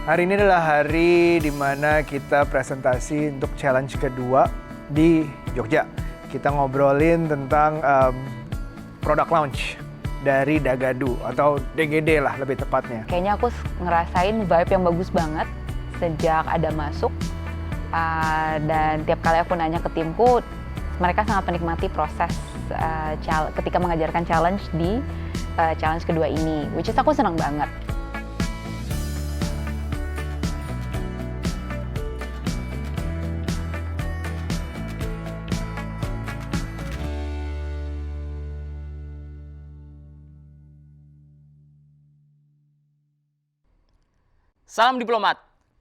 Hari ini adalah hari di mana kita presentasi untuk challenge kedua di Jogja. Kita ngobrolin tentang product launch dari Dagadu atau DGD lah lebih tepatnya. Kayaknya aku ngerasain vibe yang bagus banget sejak ada masuk. Dan tiap kali aku nanya ke timku, mereka sangat menikmati proses ketika mengajarkan challenge di challenge kedua ini, which is aku senang banget. Salam diplomat,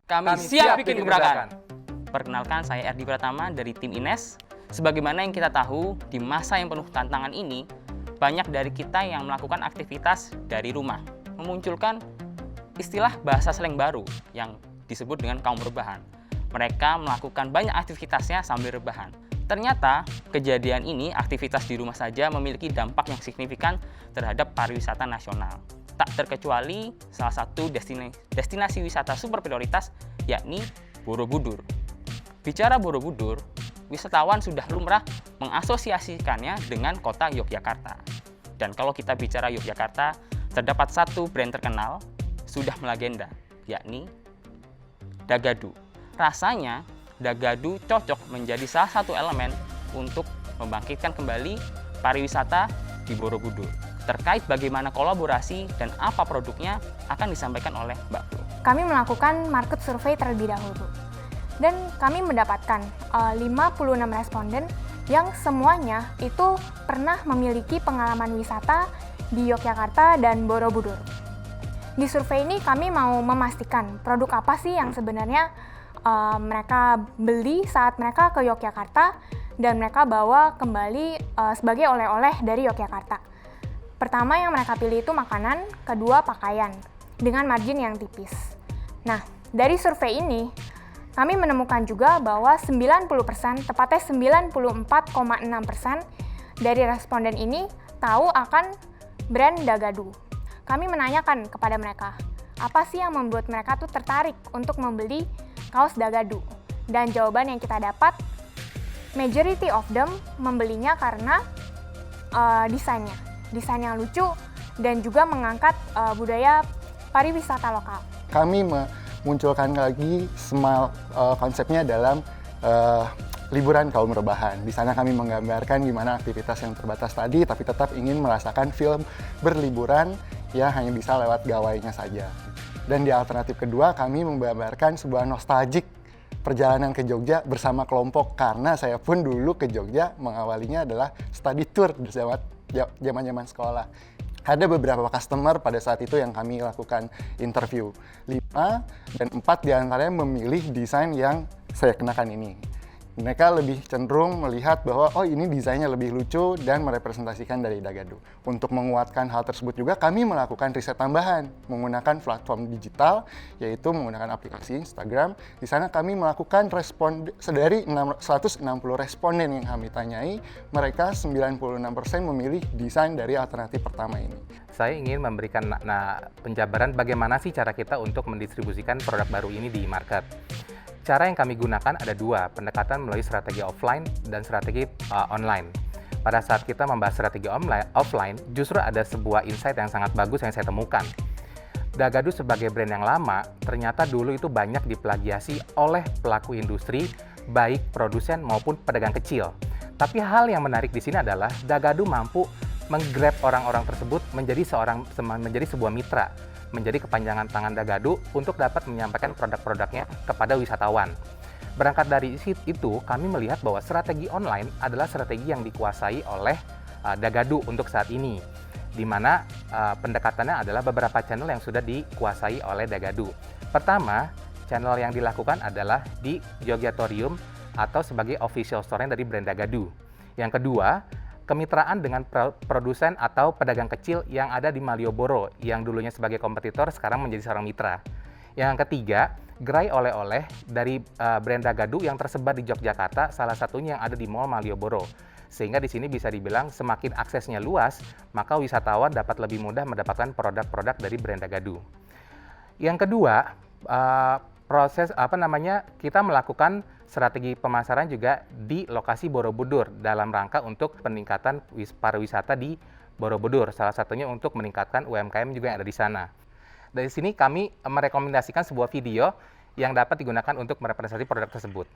kami siap bikin gebrakan. Perkenalkan, saya Erdi Pratama dari tim Ines. Sebagaimana yang kita tahu, di masa yang penuh tantangan ini, banyak dari kita yang melakukan aktivitas dari rumah, memunculkan istilah bahasa slang baru yang disebut dengan kaum rebahan. Mereka melakukan banyak aktivitasnya sambil rebahan. Ternyata, kejadian ini, aktivitas di rumah saja memiliki dampak yang signifikan terhadap pariwisata nasional. Tak terkecuali salah satu destinasi wisata super prioritas, yakni Borobudur. Bicara Borobudur, wisatawan sudah lumrah mengasosiasikannya dengan kota Yogyakarta. Dan kalau kita bicara Yogyakarta, terdapat satu brand terkenal sudah melegenda, yakni Dagadu. Rasanya, Dagadu cocok menjadi salah satu elemen untuk membangkitkan kembali pariwisata di Borobudur. Terkait bagaimana kolaborasi dan apa produknya akan disampaikan oleh Mbak Flo. Kami melakukan market survey terlebih dahulu. Dan kami mendapatkan 56 responden yang semuanya itu pernah memiliki pengalaman wisata di Yogyakarta dan Borobudur. Di survei ini kami mau memastikan produk apa sih yang sebenarnya mereka beli saat mereka ke Yogyakarta dan mereka bawa kembali sebagai oleh-oleh dari Yogyakarta. Pertama yang mereka pilih itu makanan, kedua pakaian, dengan margin yang tipis. Nah, dari survei ini, kami menemukan juga bahwa 90%, tepatnya 94,6% dari responden ini tahu akan brand Dagadu. Kami menanyakan kepada mereka, apa sih yang membuat mereka tuh tertarik untuk membeli kaos Dagadu? Dan jawaban yang kita dapat, majority of them membelinya karena desainnya. Desain yang lucu dan juga mengangkat budaya pariwisata lokal. Kami memunculkan lagi konsepnya dalam liburan kaum rebahan. Di sana kami menggambarkan gimana aktivitas yang terbatas tadi, tapi tetap ingin merasakan film berliburan yang hanya bisa lewat gawainya saja. Dan di alternatif kedua, kami menggambarkan sebuah nostalgic perjalanan ke Jogja bersama kelompok, karena saya pun dulu ke Jogja mengawalinya adalah study tour bersama zaman-zaman sekolah. Ada beberapa customer pada saat itu yang kami lakukan interview. 5 dan 4 diantaranya memilih desain yang saya kenakan ini. Mereka lebih cenderung melihat bahwa ini desainnya lebih lucu dan merepresentasikan dari Dagadu. Untuk menguatkan hal tersebut juga kami melakukan riset tambahan menggunakan platform digital, yaitu menggunakan aplikasi Instagram. Di sana kami melakukan dari 160 responden yang kami tanyai, mereka 96% memilih desain dari alternatif pertama ini. Saya ingin memberikan penjabaran bagaimana sih cara kita untuk mendistribusikan produk baru ini di market. Cara yang kami gunakan ada dua, pendekatan melalui strategi offline dan strategi online. Pada saat kita membahas strategi offline, justru ada sebuah insight yang sangat bagus yang saya temukan. Dagadu sebagai brand yang lama, ternyata dulu itu banyak diplagiasi oleh pelaku industri, baik produsen maupun pedagang kecil. Tapi hal yang menarik di sini adalah Dagadu mampu menggrab orang-orang tersebut menjadi sebuah mitra, menjadi kepanjangan tangan Dagadu untuk dapat menyampaikan produk-produknya kepada wisatawan. Berangkat dari itu, kami melihat bahwa strategi online adalah strategi yang dikuasai oleh Dagadu untuk saat ini, di mana pendekatannya adalah beberapa channel yang sudah dikuasai oleh Dagadu. Pertama, channel yang dilakukan adalah di Jogjatorium atau sebagai official store dari brand Dagadu. Yang kedua, kemitraan dengan produsen atau pedagang kecil yang ada di Malioboro, yang dulunya sebagai kompetitor sekarang menjadi seorang mitra. Yang ketiga, gerai oleh-oleh dari brand Dagadu yang tersebar di Yogyakarta, salah satunya yang ada di Mall Malioboro. Sehingga di sini bisa dibilang semakin aksesnya luas, maka wisatawan dapat lebih mudah mendapatkan produk-produk dari brand Dagadu. Yang kedua, Proses kita melakukan strategi pemasaran juga di lokasi Borobudur dalam rangka untuk peningkatan pariwisata di Borobudur. Salah satunya untuk meningkatkan UMKM juga yang ada di sana. Dari sini kami merekomendasikan sebuah video yang dapat digunakan untuk merepresentasi produk tersebut.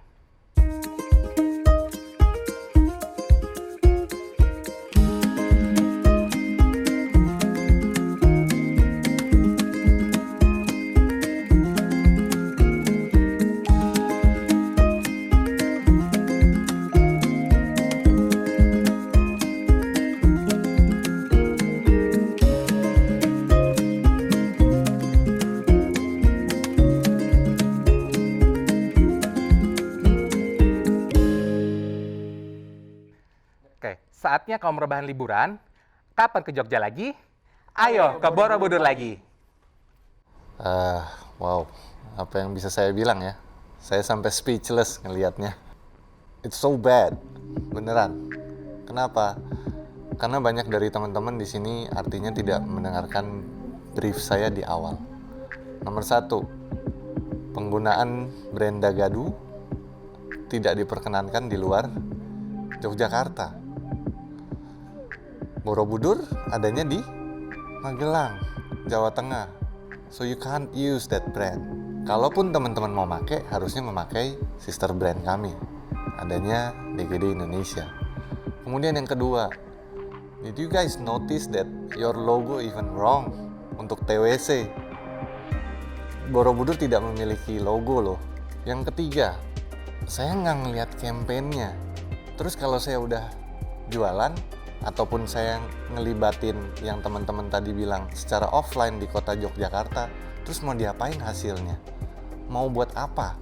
Oke, saatnya kaum rebahan liburan. Kapan ke Jogja lagi? Ayo ke Borobudur lagi. Wow, apa yang bisa saya bilang ya? Saya sampai speechless ngelihatnya. It's so bad, beneran. Kenapa? Karena banyak dari teman-teman di sini artinya tidak mendengarkan brief saya di awal. Nomor 1, penggunaan brand Dagadu tidak diperkenankan di luar Yogyakarta. Borobudur adanya di Magelang, Jawa Tengah. So you can't use that brand. Kalaupun teman-teman mau pakai, harusnya memakai sister brand kami. Adanya DGD Indonesia. Kemudian yang kedua, did you guys notice that your logo even wrong untuk TWC? Borobudur tidak memiliki logo loh. Yang ketiga, saya nggak ngeliat campaign-nya. Terus kalau saya udah jualan, ataupun saya ngelibatin yang teman-teman tadi bilang secara offline di kota Yogyakarta, terus mau diapain hasilnya? Mau buat apa?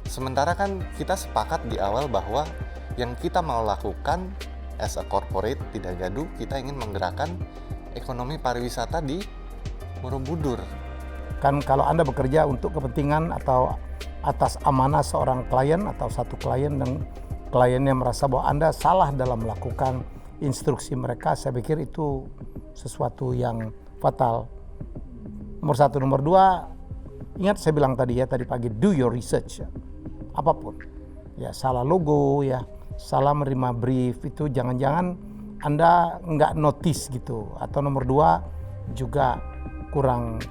Sementara kan kita sepakat di awal bahwa yang kita mau lakukan as a corporate di Dagadu, kita ingin menggerakkan ekonomi pariwisata di Borobudur. Kan kalau Anda bekerja untuk kepentingan atau atas amanah seorang klien atau satu klien dan kliennya merasa bahwa Anda salah dalam melakukan instruksi mereka, saya pikir itu sesuatu yang fatal. Nomor 1, nomor 2, ingat saya bilang tadi pagi, do your research. Apapun, ya salah logo, ya salah menerima brief, itu jangan-jangan Anda nggak notice gitu. Atau nomor 2 juga kurang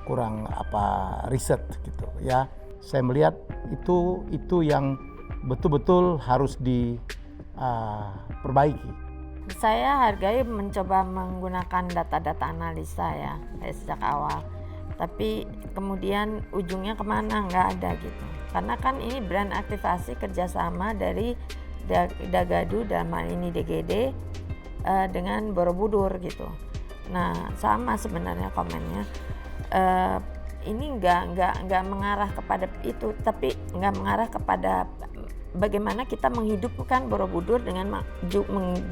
riset gitu ya. Saya melihat itu yang betul-betul harus diperbaiki. Saya hargai mencoba menggunakan data-data analisa ya sejak awal, tapi kemudian ujungnya kemana nggak ada gitu. Karena kan ini brand aktivasi kerjasama dari Dagadu dan ini DGD dengan Borobudur gitu. Nah sama sebenarnya komennya, ini nggak mengarah kepada itu, tapi nggak mengarah kepada bagaimana kita menghidupkan Borobudur dengan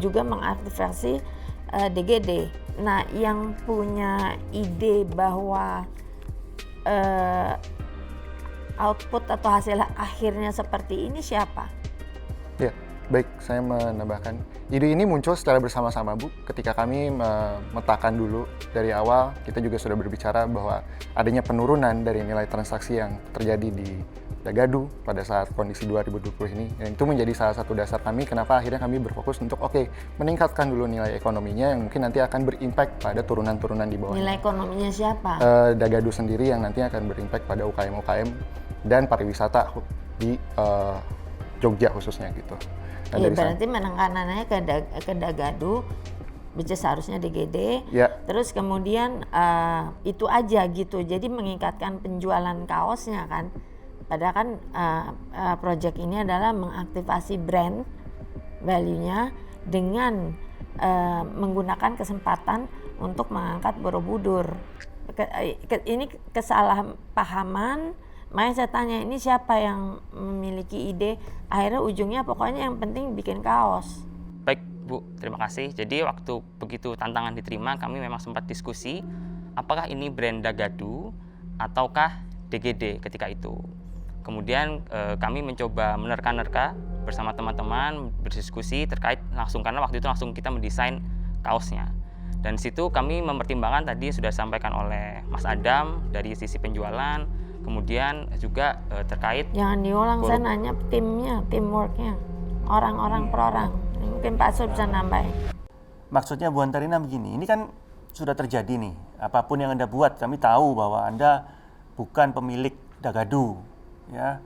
juga mengaktifasi DGD. Nah, yang punya ide bahwa output atau hasil akhirnya seperti ini siapa? Ya, baik, saya menambahkan. Ide ini muncul secara bersama-sama, Bu. Ketika kami memetakan dulu dari awal, kita juga sudah berbicara bahwa adanya penurunan dari nilai transaksi yang terjadi di Dagadu pada saat kondisi 2020 ini. Dan itu menjadi salah satu dasar kami kenapa akhirnya kami berfokus untuk meningkatkan dulu nilai ekonominya yang mungkin nanti akan berimpact pada turunan-turunan di bawah. Nilai ekonominya siapa? Dagadu sendiri yang nantinya akan berimpact pada UKM-UKM dan pariwisata di Jogja khususnya gitu. Iya, berarti menekanannya ke Dagadu, which is seharusnya DGD, ya. Terus kemudian itu aja gitu, jadi mengikatkan penjualan kaosnya kan. Padahal kan project ini adalah mengaktifasi brand value-nya dengan menggunakan kesempatan untuk mengangkat Borobudur. Ini kesalahpahaman, makanya saya tanya ini siapa yang memiliki ide, akhirnya ujungnya pokoknya yang penting bikin kaos. Baik Bu, terima kasih. Jadi waktu begitu tantangan diterima, kami memang sempat diskusi apakah ini brand Dagadu ataukah DGD ketika itu. Kemudian kami mencoba menerka-nerka bersama teman-teman, berdiskusi terkait langsung, karena waktu itu langsung kita mendesain kaosnya. Dan di situ kami mempertimbangkan tadi sudah disampaikan oleh Mas Adam dari sisi penjualan, Kemudian juga terkait Jangan diulang, saya nanya timnya, teamworknya, orang-orang per orang. Mungkin Pak Sur bisa nambahin. Maksudnya Bu Antarina begini, ini kan sudah terjadi nih. Apapun yang Anda buat, kami tahu bahwa Anda bukan pemilik Dagadu, ya.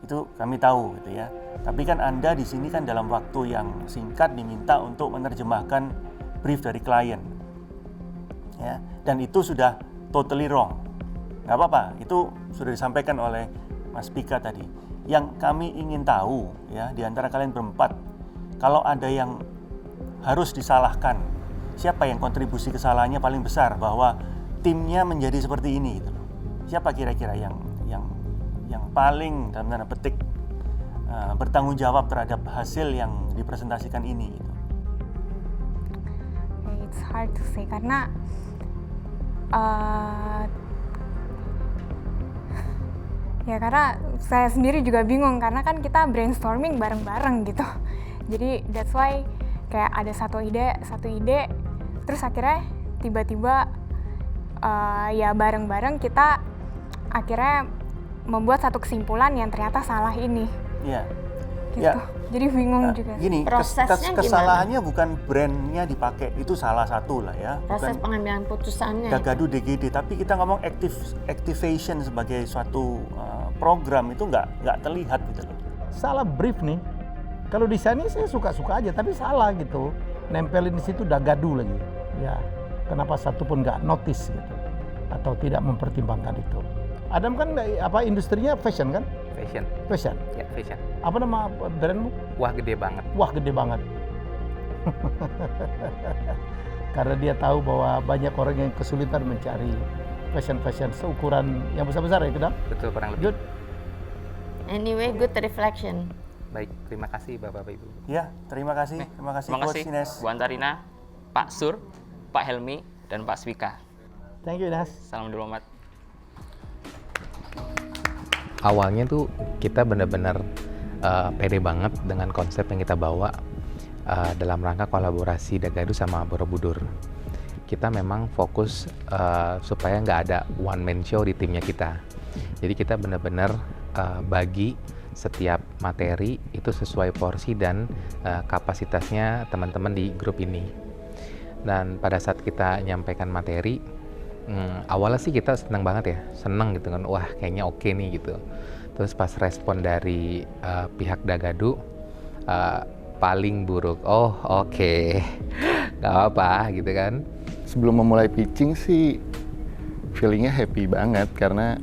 Itu kami tahu gitu ya. Tapi kan Anda di sini kan dalam waktu yang singkat diminta untuk menerjemahkan brief dari klien. Ya, dan itu sudah totally wrong. Nggak apa-apa, itu sudah disampaikan oleh Mas Pika tadi. Yang kami ingin tahu ya, di antara kalian berempat, kalau ada yang harus disalahkan, siapa yang kontribusi kesalahannya paling besar bahwa timnya menjadi seperti ini gitu loh. Siapa kira-kira yang paling dalam tanda petik bertanggung jawab terhadap hasil yang dipresentasikan ini gitu. It's hard to say karena ya karena saya sendiri juga bingung karena kan kita brainstorming bareng-bareng gitu. Jadi that's why kayak ada satu ide, terus akhirnya tiba-tiba ya bareng-bareng kita akhirnya membuat satu kesimpulan yang ternyata salah ini. Iya. Gitu. Ya. Jadi bingung juga. Gini, kesalahannya bukan brandnya dipakai, itu salah satu lah ya. Proses pengambilan putusannya. Dagadu DGD, tapi kita ngomong activation sebagai suatu program itu nggak terlihat gitu loh. Salah brief nih. Kalau di sini saya suka-suka aja, tapi salah gitu. Nempelin di situ Dagadu lagi. Ya, kenapa satu pun nggak notice gitu, atau tidak mempertimbangkan itu. Adam kan industrinya fashion kan? Fashion. Ya, fashion. Apa nama brandmu? Wah, gede banget. Wah, gede banget. Karena dia tahu bahwa banyak orang yang kesulitan mencari fashion seukuran yang besar-besar ya, Kedam? Betul, kurang lebih. Good. Anyway, good reflection. Baik, terima kasih Bapak Ibu. Ya, terima kasih. Terima kasih Coach Ines. Bu Antarina, Pak Sur, Pak Helmi, dan Pak Swika. Thank you, Ines. Salam diplomat. Awalnya tuh kita benar-benar pede banget dengan konsep yang kita bawa dalam rangka kolaborasi Dagadu sama Borobudur. Kita memang fokus supaya nggak ada one man show di timnya kita. Jadi kita benar-benar bagi setiap materi itu sesuai porsi dan kapasitasnya teman-teman di grup ini. Dan pada saat kita nyampaikan materi, awalnya sih kita senang banget ya, senang gitu kan, wah kayaknya oke nih gitu. Terus pas respon dari pihak Dagadu paling buruk, oh oke, nggak apa-apa gitu kan. Sebelum memulai pitching sih feelingnya happy banget karena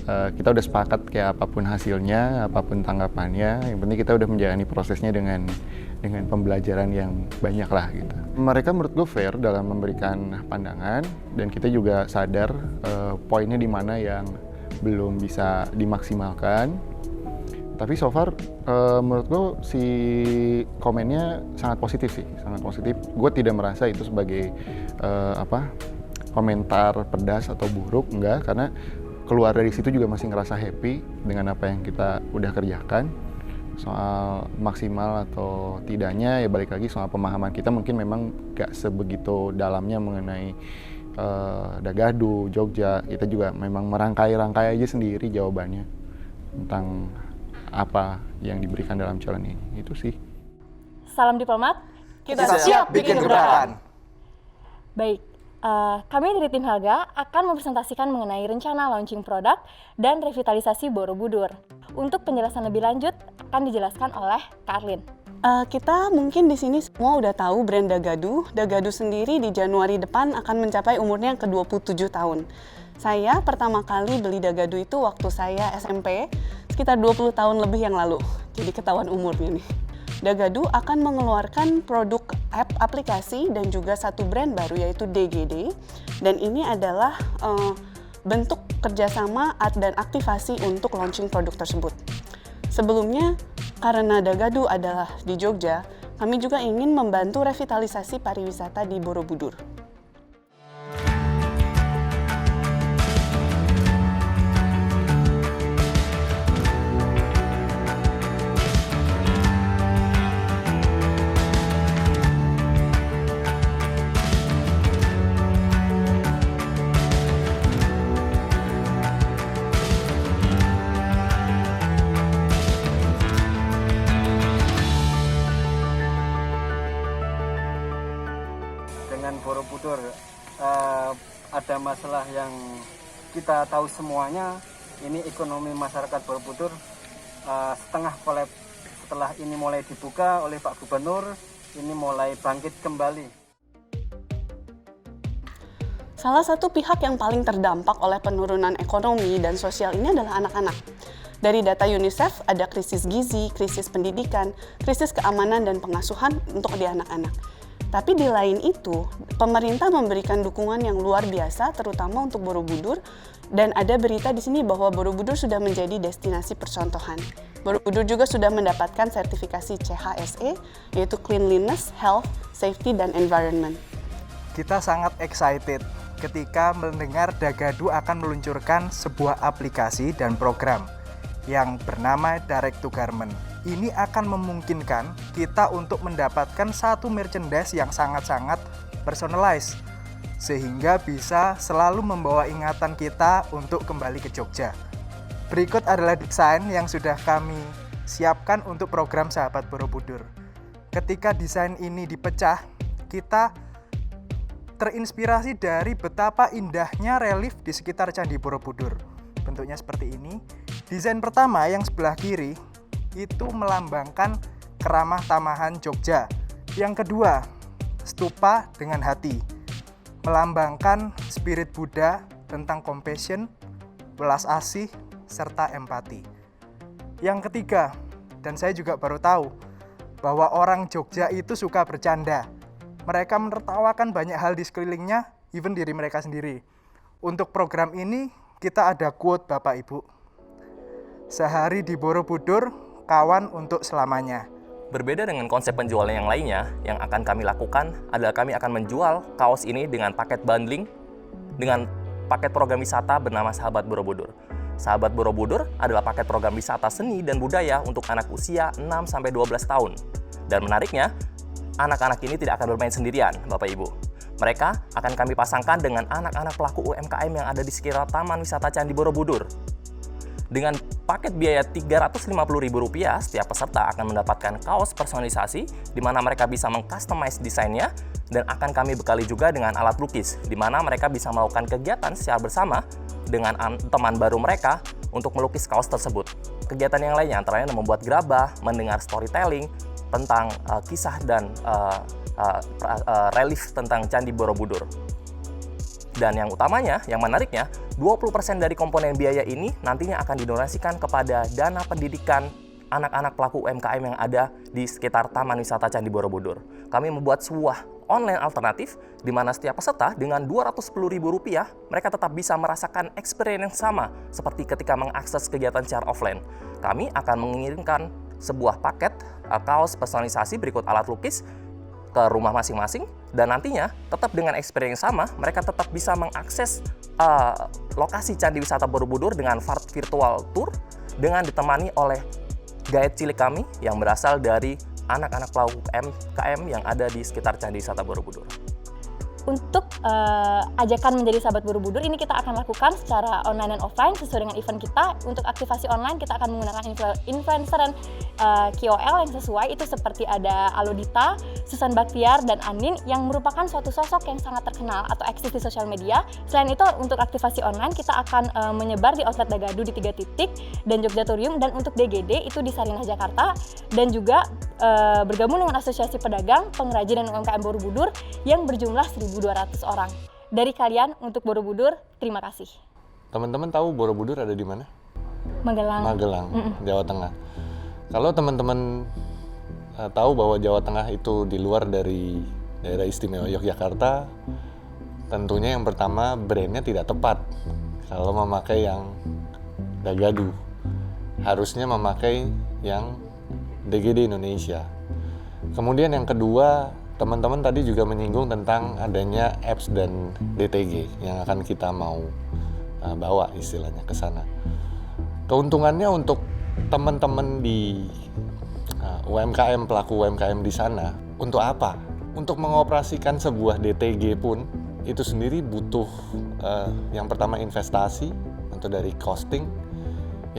kita udah sepakat kayak apapun hasilnya, apapun tanggapannya, yang penting kita udah menjalani prosesnya dengan pembelajaran yang banyak lah gitu. Mereka menurut gue fair dalam memberikan pandangan dan kita juga sadar poinnya di mana yang belum bisa dimaksimalkan. Tapi so far menurut gue si komennya sangat positif sih, sangat positif. Gue tidak merasa itu sebagai komentar pedas atau buruk, enggak, karena keluar dari situ juga masih ngerasa happy dengan apa yang kita udah kerjakan. Soal maksimal atau tidaknya ya balik lagi soal pemahaman kita mungkin memang gak sebegitu dalamnya mengenai Dagadu, Jogja. Kita juga memang merangkai-rangkai aja sendiri jawabannya tentang apa yang diberikan dalam challenge ini. Itu sih. Salam diplomat, Kita siap bikin gebrakan. Baik, kami dari tim Helga akan mempresentasikan mengenai rencana launching produk dan revitalisasi Borobudur. Untuk penjelasan lebih lanjut akan dijelaskan oleh Kak Arlin. Kita mungkin di sini semua udah tahu brand Dagadu. Dagadu sendiri di Januari depan akan mencapai umurnya yang ke-27 tahun. Saya pertama kali beli Dagadu itu waktu saya SMP, sekitar 20 tahun lebih yang lalu. Jadi ketahuan umurnya nih. Dagadu akan mengeluarkan produk app aplikasi dan juga satu brand baru yaitu DGD. Dan ini adalah bentuk kerjasama dan aktivasi untuk launching produk tersebut. Sebelumnya, karena Dagadu adalah di Jogja, kami juga ingin membantu revitalisasi pariwisata di Borobudur. Borobudur ada masalah yang kita tahu semuanya, ini ekonomi masyarakat Borobudur setengah kolaps setelah ini mulai dibuka oleh Pak Gubernur, ini mulai bangkit kembali. Salah satu pihak yang paling terdampak oleh penurunan ekonomi dan sosial ini adalah anak-anak. Dari data UNICEF, ada krisis gizi, krisis pendidikan, krisis keamanan dan pengasuhan untuk di anak-anak. Tapi di lain itu, pemerintah memberikan dukungan yang luar biasa, terutama untuk Borobudur, dan ada berita di sini bahwa Borobudur sudah menjadi destinasi percontohan. Borobudur juga sudah mendapatkan sertifikasi CHSE, yaitu Cleanliness, Health, Safety, dan Environment. Kita sangat excited ketika mendengar Dagadu akan meluncurkan sebuah aplikasi dan program yang bernama Direct to Garment. Ini akan memungkinkan kita untuk mendapatkan satu merchandise yang sangat-sangat personalized, sehingga bisa selalu membawa ingatan kita untuk kembali ke Jogja. Berikut adalah desain yang sudah kami siapkan untuk program Sahabat Borobudur. Ketika desain ini dipecah, kita terinspirasi dari betapa indahnya relief di sekitar Candi Borobudur. Bentuknya seperti ini. Desain pertama yang sebelah kiri itu melambangkan keramah tamahan Jogja. Yang kedua, stupa dengan hati, melambangkan spirit Buddha tentang compassion, welas asih, serta empati. Yang ketiga, dan saya juga baru tahu bahwa orang Jogja itu suka bercanda. Mereka menertawakan banyak hal di sekelilingnya, even diri mereka sendiri. Untuk program ini, kita ada quote Bapak Ibu. Sehari di Borobudur, kawan untuk selamanya. Berbeda dengan konsep penjualan yang lainnya, yang akan kami lakukan adalah kami akan menjual kaos ini dengan paket bundling, dengan paket program wisata bernama Sahabat Borobudur. Sahabat Borobudur adalah paket program wisata seni dan budaya untuk anak usia 6-12 tahun. Dan menariknya, anak-anak ini tidak akan bermain sendirian, Bapak Ibu. Mereka akan kami pasangkan dengan anak-anak pelaku UMKM yang ada di sekitar Taman Wisata Candi Borobudur. Dengan paket biaya Rp350.000, setiap peserta akan mendapatkan kaos personalisasi di mana mereka bisa mengcustomize desainnya, dan akan kami bekali juga dengan alat lukis di mana mereka bisa melakukan kegiatan secara bersama dengan teman baru mereka untuk melukis kaos tersebut. Kegiatan yang lainnya antaranya membuat gerabah, mendengar storytelling tentang kisah dan relief tentang Candi Borobudur. Dan yang utamanya, yang menariknya, 20% dari komponen biaya ini nantinya akan didonasikan kepada dana pendidikan anak-anak pelaku UMKM yang ada di sekitar Taman Wisata Candi Borobudur. Kami membuat sebuah online alternatif di mana setiap peserta dengan Rp210.000 mereka tetap bisa merasakan experience yang sama seperti ketika mengakses kegiatan secara offline. Kami akan mengirimkan sebuah paket kaos personalisasi berikut alat lukis ke rumah masing-masing, dan nantinya tetap dengan experience sama, mereka tetap bisa mengakses lokasi Candi Wisata Borobudur dengan virtual tour dengan ditemani oleh guide cilik kami yang berasal dari anak-anak pelaku UMKM yang ada di sekitar Candi Wisata Borobudur. Untuk ajakan menjadi Sahabat Borobudur ini kita akan lakukan secara online dan offline sesuai dengan event kita. Untuk aktivasi online kita akan menggunakan influencer dan KOL yang sesuai, itu seperti ada Alodita, Susan Baktiar, dan Anin yang merupakan suatu sosok yang sangat terkenal atau eksis di sosial media. Selain itu untuk aktivasi online kita akan menyebar di outlet Dagadu di 3 titik dan Jogjatorium, dan untuk DGD itu di Sarinah Jakarta, dan juga bergabung dengan Asosiasi Pedagang, Pengrajin dan UMKM Borobudur yang berjumlah 1.200 orang. Dari kalian untuk Borobudur, terima kasih. Teman-teman tahu Borobudur ada di mana? Magelang, Jawa Tengah. Kalau teman-teman tahu bahwa Jawa Tengah itu di luar dari daerah istimewa Yogyakarta, tentunya yang pertama brandnya tidak tepat kalau memakai yang Dagadu. Harusnya memakai yang DGD Indonesia. Kemudian yang kedua, teman-teman tadi juga menyinggung tentang adanya apps dan DTG yang akan kita mau bawa istilahnya ke sana. Keuntungannya untuk teman-teman di UMKM, pelaku UMKM di sana, untuk apa? Untuk mengoperasikan sebuah DTG pun itu sendiri butuh yang pertama investasi untuk dari costing,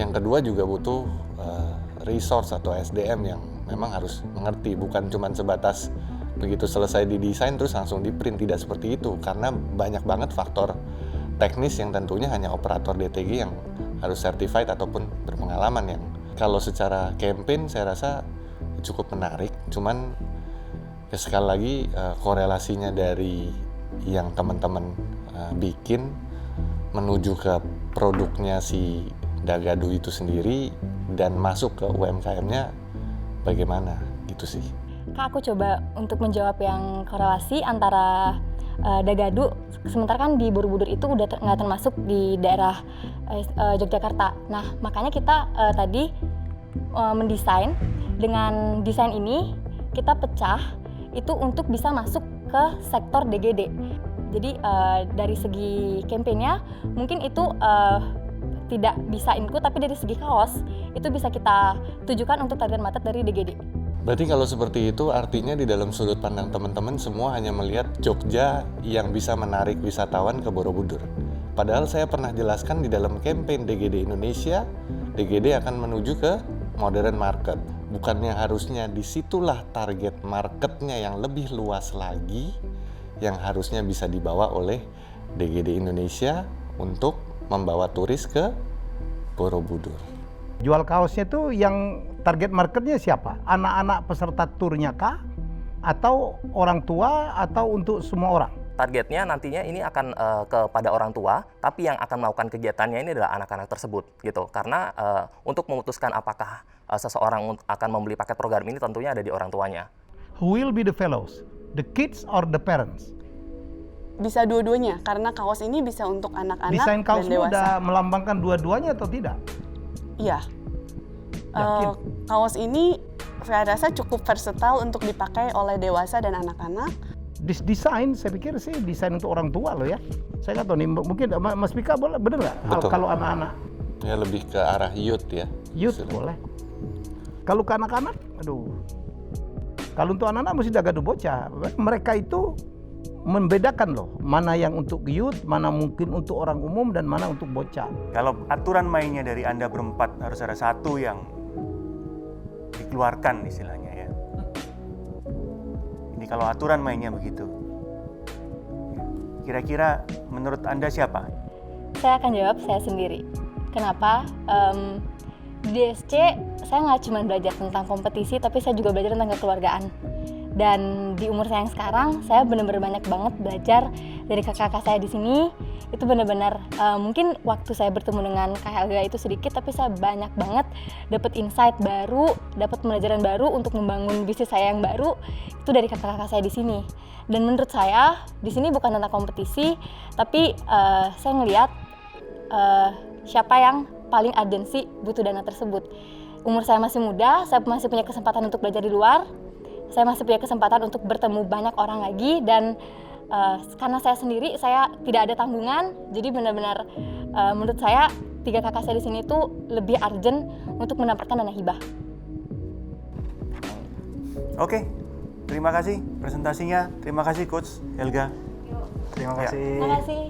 yang kedua juga butuh resource atau SDM yang memang harus mengerti, bukan cuma sebatas begitu selesai didesain terus langsung di print, tidak seperti itu karena banyak banget faktor teknis yang tentunya hanya operator DTG yang harus certified ataupun berpengalaman. Yang kalau secara campaign saya rasa cukup menarik, cuman ya sekali lagi korelasinya dari yang teman-teman bikin menuju ke produknya si Dagadu itu sendiri dan masuk ke UMKM-nya bagaimana gitu sih. Kak, aku coba untuk menjawab yang korelasi antara Dagadu, sementara kan di Borobudur itu udah nggak termasuk di daerah Yogyakarta. Nah, makanya kita tadi mendesain, dengan desain ini kita pecah itu untuk bisa masuk ke sektor DGD. Jadi dari segi kampanye mungkin itu tidak bisa include, tapi dari segi kaos itu bisa kita tujukan untuk target market dari DGD. Berarti kalau seperti itu artinya di dalam sudut pandang teman-teman semua hanya melihat Jogja yang bisa menarik wisatawan ke Borobudur. Padahal saya pernah jelaskan di dalam campaign DGD Indonesia, DGD akan menuju ke modern market. Bukannya harusnya disitulah target marketnya yang lebih luas lagi, yang harusnya bisa dibawa oleh DGD Indonesia untuk membawa turis ke Borobudur. Jual kaosnya itu yang target marketnya siapa? Anak-anak peserta turnya kah? Atau orang tua atau untuk semua orang? Targetnya nantinya ini akan kepada orang tua, tapi yang akan melakukan kegiatannya ini adalah anak-anak tersebut gitu. Karena untuk memutuskan apakah seseorang akan membeli paket program ini tentunya ada di orang tuanya. Who will be the fellows? The kids or the parents? Bisa dua-duanya, karena kaos ini bisa untuk anak-anak Desain dan kaosnya dewasa. udah melambangkan dua-duanya atau tidak? Iya. Kaos ini saya rasa cukup versatile untuk dipakai oleh dewasa dan anak-anak. Desain, saya pikir sih desain untuk orang tua loh ya. Saya nggak tahu nih, mungkin Mas Pika boleh, bener nggak? Kalau anak-anak? Ya lebih ke arah youth ya. Youth boleh. Kalau ke anak-anak, aduh. Kalau untuk anak-anak mesti Dagadu bocah. Mereka itu membedakan loh, mana yang untuk youth, mana mungkin untuk orang umum, dan mana untuk bocah. Kalau aturan mainnya dari Anda berempat harus ada satu yang dikeluarkan istilahnya ya. Ini kalau aturan mainnya begitu. Kira-kira menurut Anda siapa? Saya akan jawab saya sendiri. Kenapa? Di DSC saya nggak cuma belajar tentang kompetisi, tapi saya juga belajar tentang kekeluargaan. Dan di umur saya yang sekarang, saya benar-benar banyak banget belajar dari kakak-kakak saya di sini. Itu benar-benar mungkin waktu saya bertemu dengan Kak Helga itu sedikit, tapi saya banyak banget dapat insight baru, dapat pelajaran baru untuk membangun bisnis saya yang baru. Itu dari kakak-kakak saya di sini. Dan menurut saya di sini bukan tentang kompetisi, tapi saya ngelihat siapa yang paling urgensi butuh dana tersebut. Umur saya masih muda, saya masih punya kesempatan untuk belajar di luar. Saya masih punya kesempatan untuk bertemu banyak orang lagi, dan karena saya sendiri, saya tidak ada tanggungan, jadi benar-benar menurut saya 3 kakak saya di sini tuh lebih urgent untuk mendapatkan dana hibah. Oke, terima kasih presentasinya. Terima kasih Coach Helga. Terima kasih. Terima kasih.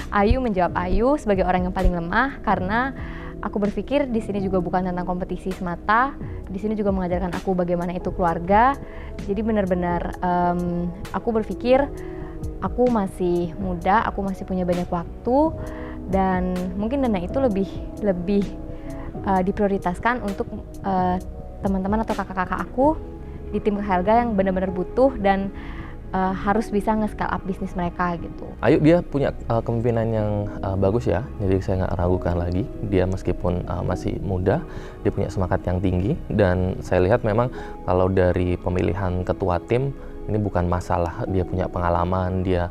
Ayu menjawab Ayu sebagai orang yang paling lemah, karena aku berpikir di sini juga bukan tentang kompetisi semata. Di sini juga mengajarkan aku bagaimana itu keluarga. Jadi benar-benar aku berpikir aku masih muda, aku masih punya banyak waktu, dan mungkin dana itu lebih diprioritaskan untuk teman-teman atau kakak-kakak aku di tim Helga yang benar-benar butuh dan harus bisa nge-scale up bisnis mereka gitu. Ayu dia punya kepemimpinan yang bagus ya, jadi saya nggak ragukan lagi. Dia meskipun masih muda, dia punya semangat yang tinggi, dan saya lihat memang kalau dari pemilihan ketua tim, ini bukan masalah dia punya pengalaman, dia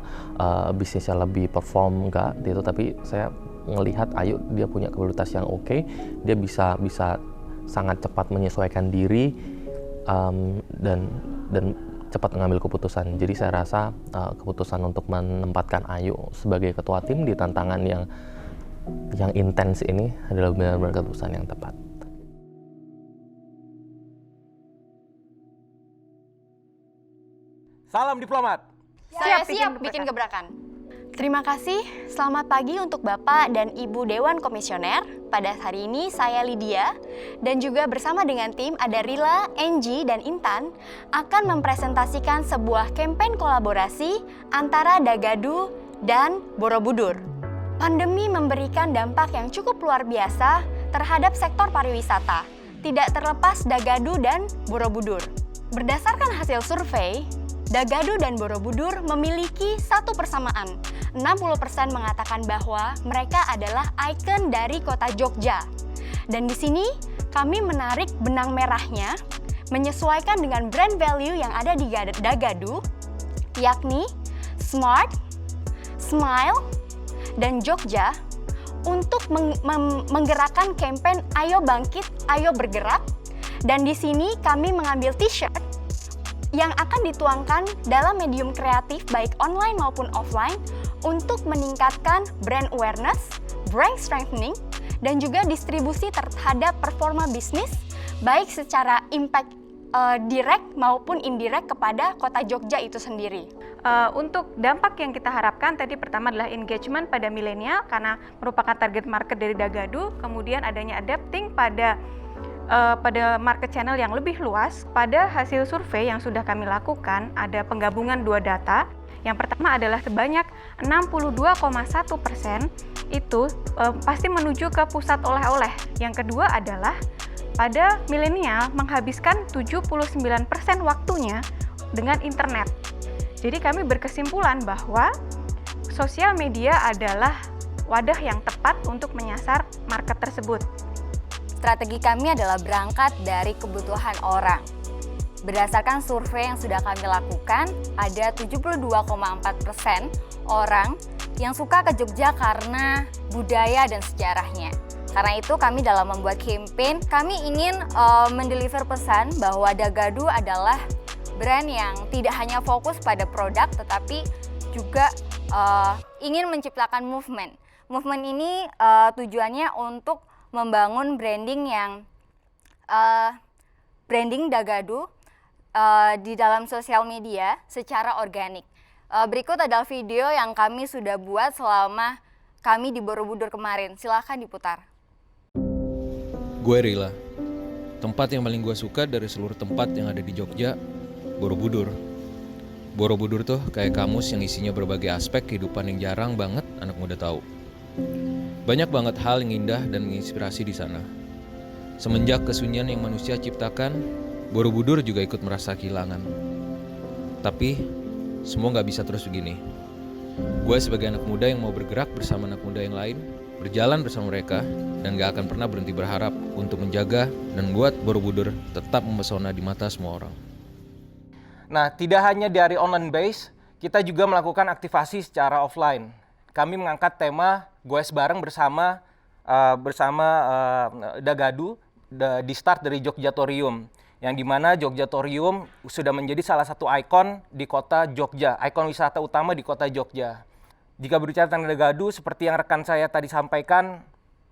bisnisnya lebih perform, enggak gitu, tapi saya ngelihat Ayu dia punya kualitas yang oke, dia bisa sangat cepat menyesuaikan diri dan cepat mengambil keputusan. Jadi saya rasa keputusan untuk menempatkan Ayu sebagai ketua tim di tantangan yang intens ini adalah benar-benar keputusan yang tepat. Salam diplomat. Saya siap bikin gebrakan. Terima kasih. Selamat pagi untuk Bapak dan Ibu Dewan Komisioner. Pada hari ini saya Lydia dan juga bersama dengan tim ada Rila, Angie, dan Intan akan mempresentasikan sebuah kampanye kolaborasi antara Dagadu dan Borobudur. Pandemi memberikan dampak yang cukup luar biasa terhadap sektor pariwisata, tidak terlepas Dagadu dan Borobudur. Berdasarkan hasil survei, Dagadu dan Borobudur memiliki satu persamaan. 60% mengatakan bahwa mereka adalah ikon dari kota Jogja. Dan di sini kami menarik benang merahnya menyesuaikan dengan brand value yang ada di Dagadu, yakni Smart, Smile, dan Jogja untuk menggerakkan campaign Ayo Bangkit, Ayo Bergerak. Dan di sini kami mengambil t-shirt yang akan dituangkan dalam medium kreatif baik online maupun offline untuk meningkatkan brand awareness, brand strengthening, dan juga distribusi terhadap performa bisnis baik secara impact direct maupun indirect kepada kota Jogja itu sendiri. Untuk dampak yang kita harapkan tadi pertama adalah engagement pada milenial karena merupakan target market dari Dagadu, kemudian adanya adapting pada market channel yang lebih luas. Pada hasil survei yang sudah kami lakukan, ada penggabungan dua data. Yang pertama adalah sebanyak 62,1% itu pasti menuju ke pusat oleh-oleh. Yang kedua adalah pada milenial menghabiskan 79% waktunya dengan internet. Jadi kami berkesimpulan bahwa sosial media adalah wadah yang tepat untuk menyasar market tersebut. Strategi kami adalah berangkat dari kebutuhan orang. Berdasarkan survei yang sudah kami lakukan, ada 72,4% orang yang suka ke Jogja karena budaya dan sejarahnya. Karena itu kami dalam membuat campaign, kami ingin mendeliver pesan bahwa Dagadu adalah brand yang tidak hanya fokus pada produk, tetapi juga ingin menciptakan movement. Movement ini tujuannya untuk membangun branding yang branding Dagadu di dalam sosial media secara organik. Berikut adalah video yang kami sudah buat selama kami di Borobudur kemarin. Silahkan diputar. Gue Rila. Tempat yang paling gue suka dari seluruh tempat yang ada di Jogja, Borobudur. Borobudur tuh kayak kamus yang isinya berbagai aspek kehidupan yang jarang banget anak muda tahu. Banyak banget hal yang indah dan menginspirasi di sana. Semenjak kesunyian yang manusia ciptakan, Borobudur juga ikut merasa kehilangan. Tapi, semua gak bisa terus begini. Gue sebagai anak muda yang mau bergerak bersama anak muda yang lain, berjalan bersama mereka, dan gak akan pernah berhenti berharap untuk menjaga dan membuat Borobudur tetap memesona di mata semua orang. Nah, tidak hanya dari online base, kita juga melakukan aktivasi secara offline. Kami mengangkat tema Goes Bareng bersama Dagadu di start dari Jogjatorium, yang dimana Jogjatorium sudah menjadi salah satu ikon di kota Jogja, ikon wisata utama di kota Jogja. Jika berbicara tentang Dagadu, seperti yang rekan saya tadi sampaikan,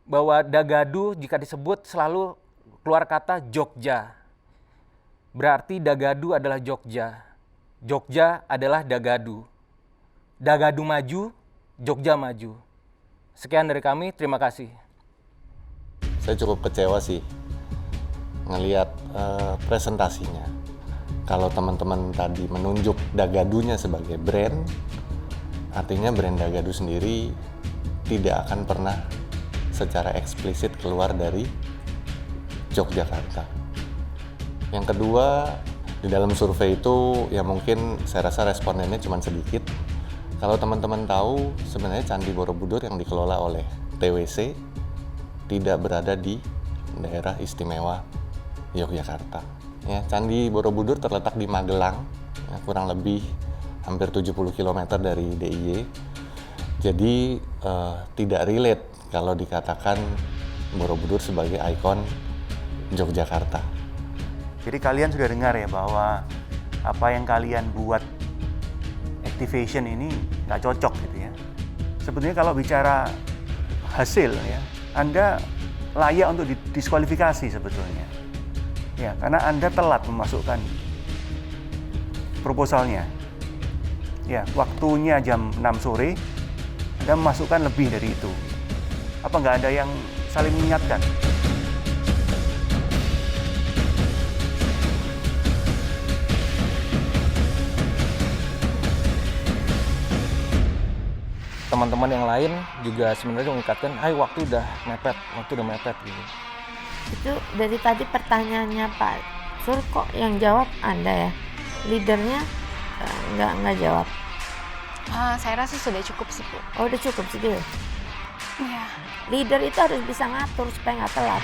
bahwa Dagadu jika disebut selalu keluar kata Jogja. Berarti Dagadu adalah Jogja. Jogja adalah Dagadu. Dagadu maju, Jogja maju. Sekian dari kami, terima kasih. Saya cukup kecewa sih ngelihat presentasinya. Kalau teman-teman tadi menunjuk Dagadunya sebagai brand, artinya brand Dagadu sendiri tidak akan pernah secara eksplisit keluar dari Yogyakarta. Yang kedua, di dalam survei itu ya mungkin saya rasa respondennya cuma sedikit. Kalau teman-teman tahu, sebenarnya Candi Borobudur yang dikelola oleh TWC tidak berada di daerah istimewa Yogyakarta. Ya, Candi Borobudur terletak di Magelang, ya, kurang lebih hampir 70 km dari DIY. Jadi tidak relate kalau dikatakan Borobudur sebagai ikon Yogyakarta. Jadi kalian sudah dengar ya bahwa apa yang kalian buat activation ini nggak cocok gitu ya. Sebetulnya kalau bicara hasil ya, Anda layak untuk didiskualifikasi sebetulnya. Ya, karena Anda telat memasukkan proposalnya. Ya, waktunya jam 6 sore, dan memasukkan lebih dari itu. Apa nggak ada yang saling mengingatkan? Teman-teman yang lain juga sebenarnya mengingatkan, waktu udah mepet gitu. Itu dari tadi pertanyaannya Pak Sur, kok yang jawab Anda ya? Leadernya nggak jawab. Saya rasa sudah cukup sih, Bu. Oh, udah cukup sih, Iya. Leader itu harus bisa ngatur supaya nggak telat.